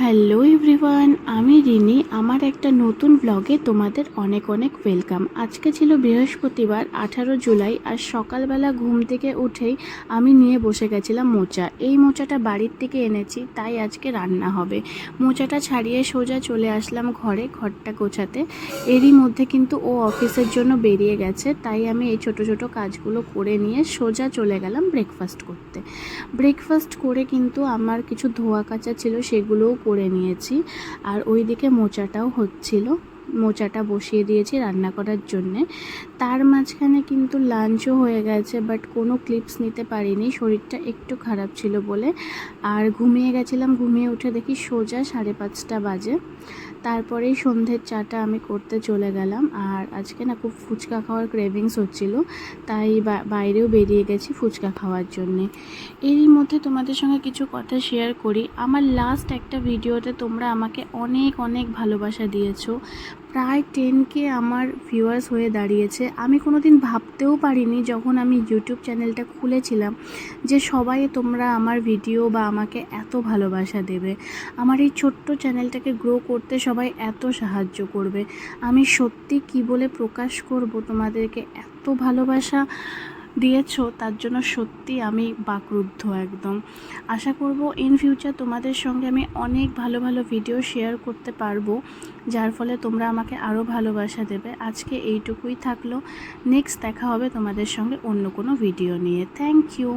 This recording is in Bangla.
হ্যালো এভরিওয়ান, আমি রিনি। আমার একটা নতুন ব্লগে তোমাদের অনেক অনেক ওয়েলকাম। আজকে ছিল বৃহস্পতিবার 18 জুলাই। আর সকালবেলা ঘুম থেকে উঠেই আমি নিয়ে বসে গেছিলাম মোচা। এই মোচাটা বাড়ির থেকে এনেছি, তাই আজকে রান্না হবে। মোচাটা ছাড়িয়ে সোজা চলে আসলাম ঘরটা গোছাতে। এরই মধ্যে কিন্তু ও অফিসের জন্য বেরিয়ে গেছে, তাই আমি এই ছোট ছোট কাজগুলো করে নিয়ে সোজা চলে গেলাম ব্রেকফাস্ট করতে। ব্রেকফাস্ট করে কিন্তু আমার কিছু ধোয়া কাচা ছিল, সেগুলোও করে নিয়েছি। আর ওইদিকে মোচাটাও হচ্ছিল, মোচাটা বসিয়ে দিয়েছি রান্না করার জন্যে। তার মাঝখানে কিন্তু লাঞ্চও হয়ে গেছে, বাট কোনো ক্লিপস নিতে পারিনি, শরীরটা একটু খারাপ ছিল বলে। আর ঘুমিয়ে গেছিলাম, ঘুমিয়ে উঠে দেখি সোজা 5:30 বাজে। তারপরেই সন্ধ্যের চাটা আমি করতে চলে গেলাম। আর আজকে না খুব ফুচকা খাওয়ার ক্রেভিংস হচ্ছিল, তাই বাইরেও বেরিয়ে গেছি ফুচকা খাওয়ার জন্যে। এরই মধ্যে তোমাদের সঙ্গে কিছু কথা শেয়ার করি। আমার লাস্ট একটা ভিডিওতে তোমরা আমাকে অনেক অনেক ভালোবাসা দিয়েছো। প্রায় 10K আমার ভিউয়ার্স হয়ে দাঁড়িয়েছে। আমি কোনো দিন ভাবতেও পারিনি যখন আমি ইউটিউব চ্যানেলটা খুলেছিলাম যে সবাই তোমরা আমার ভিডিও বা আমাকে এত ভালোবাসা দেবে, আমার এই ছোট্ট চ্যানেলটাকে গ্রো করতে সবাই এত সাহায্য করবে। আমি সত্যি কি বলে প্রকাশ করব, তোমাদেরকে এত ভালোবাসা দিয়েছো, তার জন্য সত্যি আমি বাকরুদ্ধ একদম। আশা করব ইন ফিউচার তোমাদের সঙ্গে আমি অনেক ভালো ভালো ভিডিও শেয়ার করতে পারবো, যার ফলে তোমরা আমাকে আরও ভালোবাসা দেবে। আজকে এইটুকুই থাকলো। নেক্সট দেখা হবে তোমাদের সঙ্গে অন্য কোনো ভিডিও নিয়ে। Thank you.